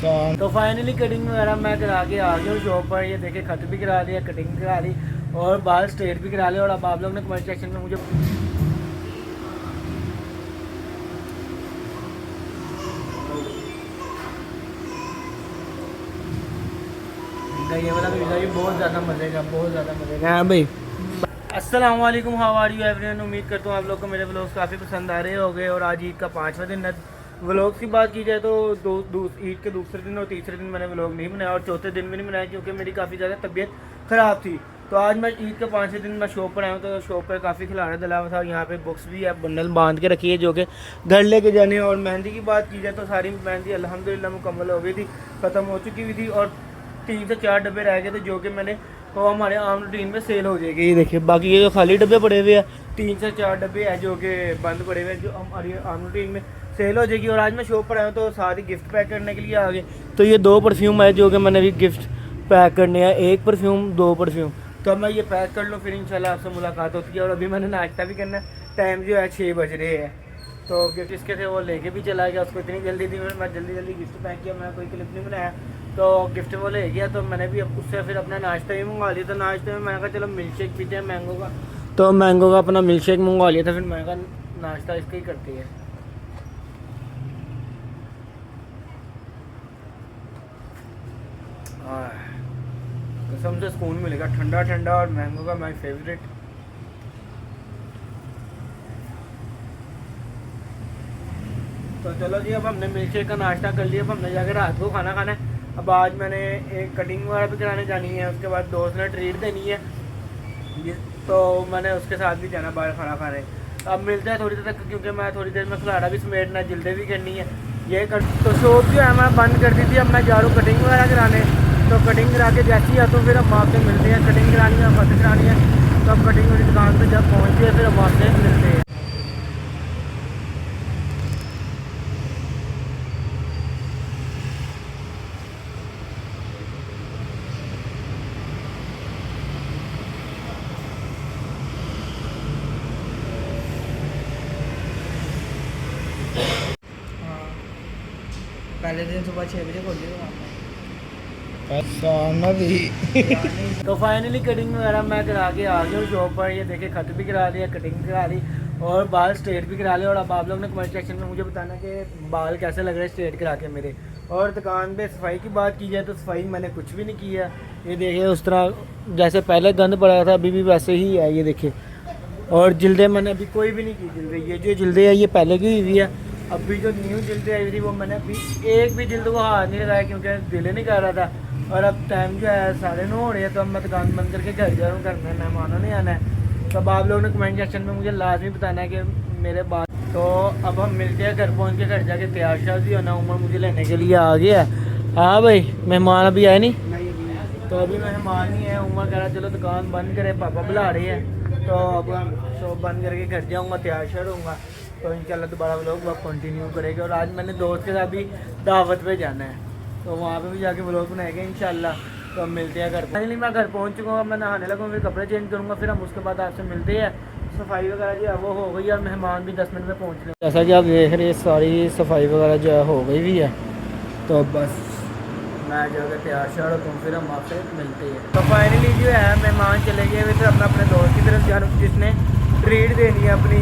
तो finally cutting वगैरह मैं करा के आ गया हूँ शॉप पर। ये देखे खत भी करा दिया, कटिंग भी करा दी और बाल स्ट्रेट भी करा लिया। और अब आप लोग ने कमेंट सेक्शन में मुझे ये वाला वीडियो ये बहुत ज़्यादा मजे का, बहुत ज़्यादा मजे का। हाँ भाई, अस्सलाम वालेकुम, हाउ आर यू एवरीवन। उम्मीद करता हूँ आप लोग को मेरे व्लॉग्स काफ़ी पसंद आ रहे होंगे। और आज ईद का 5वां दिन है। व्लॉग्स की बात की जाए तो ईद के दूसरे दिन और तीसरे दिन मैंने व्लॉग नहीं बनाया और चौथे दिन भी नहीं बनाया क्योंकि मेरी काफ़ी ज़्यादा तबीयत ख़राब थी। तो आज मैं ईद के 5वें दिन मैं शॉप पर आया हूँ। तो शॉप पर काफ़ी खिलाना डला हुआ था। यहाँ पे बुक्स भी है, बंडल बांध के रखी है जो कि घर लेके जाने। और मेहंदी की बात की जाए तो सारी मेहंदी अल्हम्दुलिल्लाह मुकम्मल हो गई थी, ख़त्म हो चुकी हुई थी। और 3 से 4 डब्बे रह गए थे जो कि मैंने तो हमारे आम रूटीन में सेल हो जाएगी। ये देखिए, बाकी ये जो खाली डब्बे पड़े हुए हैं 3 से 4 डब्बे हैं जो कि बंद पड़े हुए हैं, जो हमारी आम रूटीन में सेल हो जाएगी। और आज मैं शॉप पर आया हूँ तो साथ ही गिफ्ट पैक करने के लिए आ गए। तो ये 2 परफ्यूम है जो कि मैंने भी गिफ्ट पैक करने हैं, 1 परफ्यूम 2 परफ्यूम। तो अब मैं ये पैक कर लूँ, फिर इंशाल्लाह आपसे मुलाकात होती है। और अभी मैंने नाश्ता भी करना है, टाइम जो है 6 बज रहे हैं। तो गिफ्ट इसके थे वो लेके भी चला गया, उसको इतनी जल्दी थी, मैं जल्दी गिफ्ट पैक किया, मैं कोई क्लिप नहीं बनाया। तो गिफ्ट वो ले गया तो मैंने भी उससे फिर अपना नाश्ता भी मंगवा लिया। तो नाश्ते में मैंने कहा चलो मिल्क शेक पीते हैं मैंगो का। तो मैंगो का अपना मिल्क शेक मंगवा लिया था। फिर मैंने कहा नाश्ता इसका ही करती है। कसम से सुकून मिलेगा, ठंडा ठंडा और मैंगो का माई फेवरेट। तो चलो जी, अब हमने मिल्क शेक का नाश्ता कर लिया। अब हमने जाकर रात को खाना खाना है। अब आज मैंने एक कटिंग वगैरह भी कराने जानी है, उसके बाद दोस्त ने ट्रीट देनी है तो मैंने उसके साथ भी जाना बाहर खाना खाने। अब मिलते हैं थोड़ी देर तक क्योंकि मैं थोड़ी देर में खिलाड़ा भी समेटना, जिल्दे भी करनी है ये कर। तो शॉप जो है मैं बंद कर दी थी। अब मैं जा रहा हूँ कटिंग वगैरह कराने। तो कटिंग करा के जैसे ही आता हूँ फिर हम आपसे मिलते हैं। कटिंग करानी है, फर्स्ट करानी है। तो अब कटिंग वाली दुकान पर जब पहुँचते हैं फिर हम आपसे मिलते हैं। पहले दिन सुबह 6 बजे खोल दिया तो फाइनली कटिंग वगैरह मैं करा के आ गया हूँ शॉप पर। ये देखे खत भी करा दिया, कटिंग करा दी और बाल स्ट्रेट भी करा लिया। और अब आप लोग ने कमेंट सेक्शन में मुझे बताना कि बाल कैसे लग रहे हैं स्ट्रेट करा के मेरे। और दुकान पे सफाई की बात की जाए तो सफाई मैंने कुछ भी नहीं की है। ये देखिए उस तरह जैसे पहले गंद पड़ा था अभी भी वैसे ही है, ये देखिए। और जिल्दे मैंने अभी कोई भी नहीं की जिल्दे। ये जो जिल्दे है ये पहले की हुई है। अभी जो न्यू जिल्दे आई थी वो मैंने अभी एक भी जिल्द को हाथ नहीं लगाया क्योंकि दिल नहीं कर रहा था। और अब टाइम जो है 9:30 हो रही है। तो अब मैं दुकान बंद करके घर जा रहा हूँ, घर में मेहमानों ने आना है। तो अब आप लोगों ने कमेंट सेक्शन में मुझे लाजमी बताना है कि मेरे बात। तो अब हम मिलते हैं, घर पहुँच के घर जाके तैयार श्यार भी होना। उमर मुझे लेने के लिए आ गया है। हाँ भाई, मेहमान अभी आए नहीं? तो अभी मेहमान नहीं है। उमर कह रहा चलो दुकान बंद करे, पापा बुला रहे हैं। तो अब शॉप बंद करके घर जाऊँगा, तैयार श्यार होऊंगा। तो इंशाल्लाह दोबारा व्लॉग कंटिन्यू करेंगे। और आज मैंने दोस्त के साथ भी दावत पे जाना है तो वहाँ पे भी जाके व्लॉग बनाएंगे इंशाल्लाह। तो हम मिलते हैं घर। फाइनली मैं घर पहुँच चुका हूँ, मैं नहाने लगा, फिर कपड़े चेंज करूँगा, फिर हम उसके बाद आपसे मिलते हैं। सफाई वगैरह जो है वो हो गई और मेहमान भी 10 मिनट में पहुँच रहे। जैसा कि आप देख रहे हैं सारी सफाई वगैरह जो है हो गई भी है। तो बस मैं जो है तैयार श्यार होता हूँ, फिर हम आपसे मिलते हैं। तो फाइनली जो है मेहमान चले गए, फिर अपने दोस्त की तरफ जा रहा हूँ जिसने ट्रीट देनी है अपनी।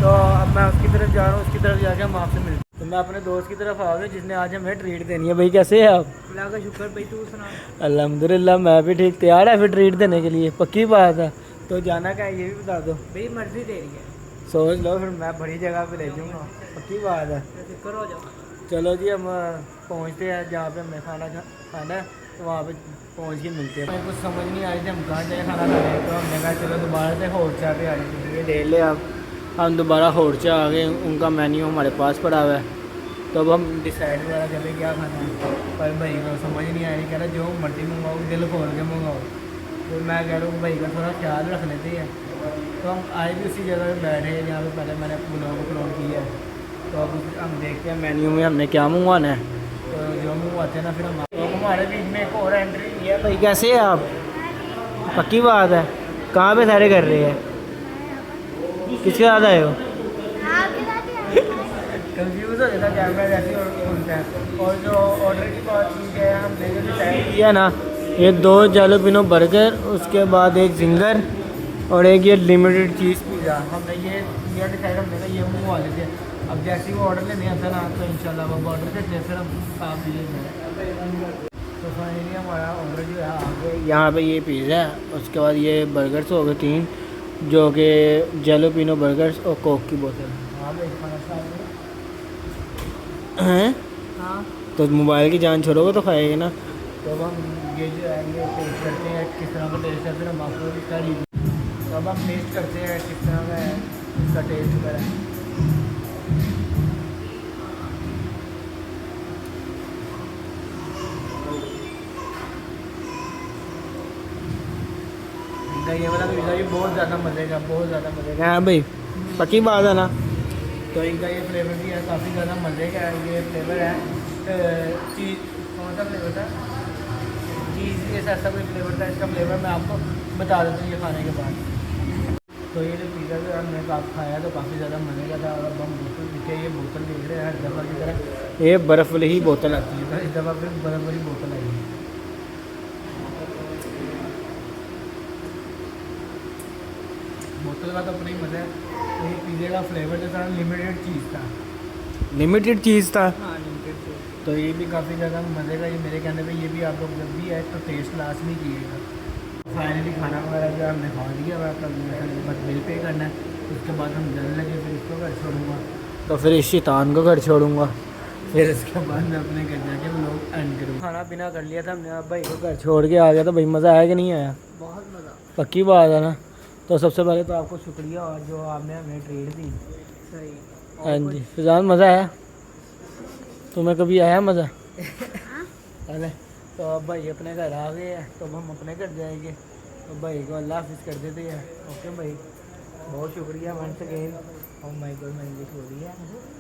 तो अब मैं उसकी तरफ जा रहा हूँ, उसकी तरफ जाके हम आपसे मिलते हैं। तो मैं अपने दोस्त की तरफ आ गया जिसने आज हमें ट्रीट देनी है। भाई कैसे है आप? अल्लाह का शुक्र भाई, तू सुना? अल्हम्दुलिल्लाह मैं भी ठीक। तैयार है फिर ट्रीट देने के लिए? पक्की बात है। तो जाना क्या है ये भी बता दो भाई। मर्जी तेरी है, सोच लो, फिर मैं बड़ी जगह पे ले जाऊँगा। पक्की बात है, करो जाओ। चलो जी, हम पहुँचते हैं जहाँ पे हमें खाना है। तो वहाँ पे पहुँच के मिलते हैं। कुछ समझ नहीं आ रही थी हम कहाँ जाए खाना खाने। तो हमने कहा चलो दोबारा से होर्चा पे आ जाए, ले ले। अब हम दोबारा होर्चा आ गए, उनका मेन्यू हमारे पास पड़ा हुआ है। तो अब हम डिसाइड वगैरह करें क्या खाना है। पर भाई को समझ नहीं आ रही, कह रहा जो मर्जी मंगाओ, दिल खोल के मंगाओ। तो मैं कह रहा हूँ भाई का थोड़ा ख्याल रख लेते हैं। तो हम आए भी उसी जगह पे बैठे हैं जहाँ पे पहले मैंने ब्लॉग अपलोड किया है। तो अब हम देखते हैं मेन्यू में हमने क्या मंगवाना है। तो जो मंगवाते हैं ना फिर हम। तो हमारे बीच में एक और एंट्री है। भाई कैसे है आप? पक्की बात है, कहाँ पे सारे कर रहे हैं? किसके साथ आए हो? कंफ्यूज हो जाता कैमरा जैसे ही खुलता है। और जो ऑर्डर की बात की है, हमने जो डिसाइड किया ना, ये 2 जैलोपिनो बर्गर, उसके बाद एक जिंगर और एक ये लिमिटेड चीज़ पिज़्ज़ा। हमने ये डिसाइड हमने ना ये मुँह वाले थे। अब जैसे ही वो ऑर्डर लेने आता ना तो इंशाल्लाह वो ऑर्डर करते हैं, फिर हम आप भी। तो फाइनली हमारा ऑर्डर जो है आ गया। यहाँ पे ये पिज़्ज़ा है, उसके बाद ये बर्गर्स हो गए 3, जो कि जैलोपिनो बर्गर्स और कोक की बोतल। हाँ भाई खाना हैं। हाँ तो मोबाइल की जान छोड़ोगे तो खाएगा ना। तो अब हम ये जो है ये टेस्ट करते हैं किस तरह का टेस्ट है, फिर हम आपको इसका रिव्यू। तो अब हम टेस्ट करते हैं किस तरह का है इसका टेस्ट वगैरह। ये वाला पिज़्ज़ा ये बहुत ज़्यादा मज़े का, बहुत ज़्यादा मज़े का। हाँ भाई पक्की बात है ना। तो इनका ये फ्लेवर भी है काफ़ी ज़्यादा मज़े का है। ये फ्लेवर है चीज़, कौन सा फ्लेवर था, चीज़ ये ऐसा कोई फ्लेवर था। इसका फ्लेवर मैं आपको बता देता हूँ ये खाने के बाद। तो ये जो पिज़्ज़ा जो हमने खाया तो काफ़ी ज़्यादा मज़े का था। और अब हम बोतल पीछे ये बोतल देख रहे हैं हर दफ़ा की तरह ये बर्फ़ वाली ही बोतल आती है, तो इस दफ़ा फिर बर्फ़ वाली बोतल आई है। बोतल का तो अपना ही मज़ा है। तो ये पिज़्ज़े का फ्लेवर जो था लिमिटेड चीज़ था, लिमिटेड चीज़ था। हाँ लिमिटेड चीज़। तो ये भी काफ़ी ज़्यादा मज़े का। ये मेरे कहने पे ये भी आप लोग जब भी आए तो टेस्ट लाजमी कीजिएगा। फाइनली खाना वगैरह जो हमने खा लिया हुआ है, बस बिल पे करना है। उसके बाद हम जल्द लगे, फिर इसको घर छोड़ूंगा, तो फिर इस शैतान को घर छोड़ूंगा, फिर इसके बाद मैं अपने घर जाके लोग एंड करूँगा। खाना पीना कर लिया था हमने, अब भाई को घर छोड़ के आ गया। तो भाई मज़ा आया कि नहीं आया? बहुत मज़ा। पक्की बात है ना। तो सबसे पहले तो आपको शुक्रिया और जो आपने हमें ट्रीट दी। सही। हाँ जी फिजान मज़ा आया? तुम्हें कभी आया मज़ा? अरे तो अब भाई अपने घर आ गए हैं, तो अब हम अपने घर जाएंगे। तो भाई को अल्लाह हाफिज़ कर देते हैं। ओके भाई, बहुत शुक्रिया वंस अगेन। और माई गॉड मैं इंग्लिश हो रही है।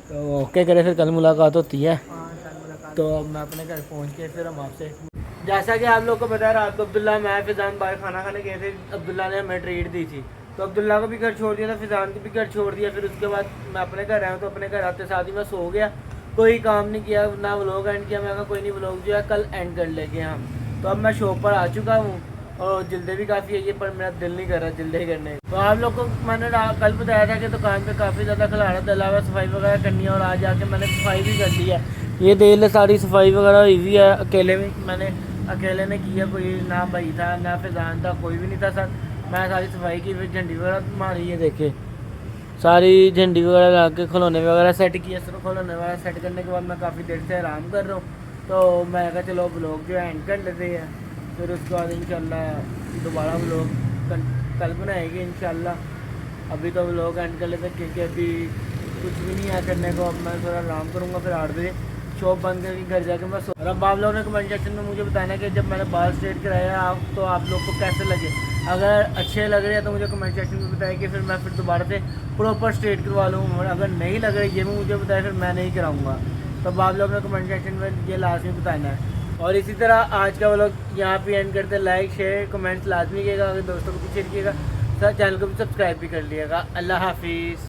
तो ओके करे, फिर कल मुलाकात होती है। तो अब मैं अपने घर पहुँच के फिर हम आपसे, जैसा कि आप लोग को पता है, रात को अब्दुल्ला मैं फिजान बाहर खाना खाने गए थे। अब्दुल्ला ने हमें ट्रीट दी थी, तो अब्दुल्ला को भी घर छोड़ दिया था, फिजान को भी घर छोड़ दिया। फिर उसके बाद मैं अपने घर आया हूँ। तो अपने घर आते साथ ही मैं सो गया, कोई काम नहीं किया, ना व्लॉग एंड किया। मैं कहा कोई नहीं, व्लॉग जो है कल एंड कर लेंगे हम। तो अब मैं शॉप पर आ चुका हूँ और जल्दी भी काफ़ी है ये, पर मेरा दिल नहीं कर रहा जल्दी करने। तो आप लोग को मैंने कल बताया था कि दुकान पे काफ़ी ज़्यादा खिलाड़ा डला हुआ, सफाई वगैरह करनी है। और आज आके मैंने सफाई भी कर ली है। ये देख ले सारी सफाई वगैरह हुई हुई है। अकेले ने किया, कोई ना भाई था ना फिजान था, कोई भी नहीं था सर। मैं सारी सफाई की, फिर झंडी वगैरह मारी है, देखे सारी झंडी वगैरह ला के खिलौने वगैरह सेट किए। सिर्फ खिलौने वगैरह सेट करने के बाद मैं काफ़ी देर से आराम कर रहा हूँ। तो मैं कहा चलो व्लॉग जो है एंड कर लेते हैं, फिर उसके बाद इंशाल्लाह दोबारा व्लॉग कल बनाएंगे इंशाल्लाह। अभी तो व्लॉग एंड कर लेते हैं क्योंकि अभी कुछ भी नहीं है करने को। अब मैं थोड़ा आराम करूँगा, फिर 8 बजे शॉप बंद करके घर जाके मैं और अब आप लोगों ने कमेंट सेक्शन में मुझे बताना कि जब मैंने बाल स्ट्रेट कराया तो आप लोग को कैसे लगे। अगर अच्छे लग रहे हैं तो मुझे कमेंट सेक्शन में बताया कि फिर मैं फिर दोबारा से प्रॉपर स्ट्रेट करवा लूँ। और अगर नहीं लग रही ये भी मुझे बताया, फिर मैं नहीं कराऊँगा। तब आप लोगों ने कमेंट सेक्शन में ये लाजमी बताना है। और इसी तरह आज का व्लॉग यहाँ पे एंड करते। लाइक शेयर कमेंट्स लाजमी कीजिएगा, अगर दोस्तों को भी शेयर कीजिएगा, चैनल को भी सब्सक्राइब भी कर लिएगा। अल्लाह हाफिज़।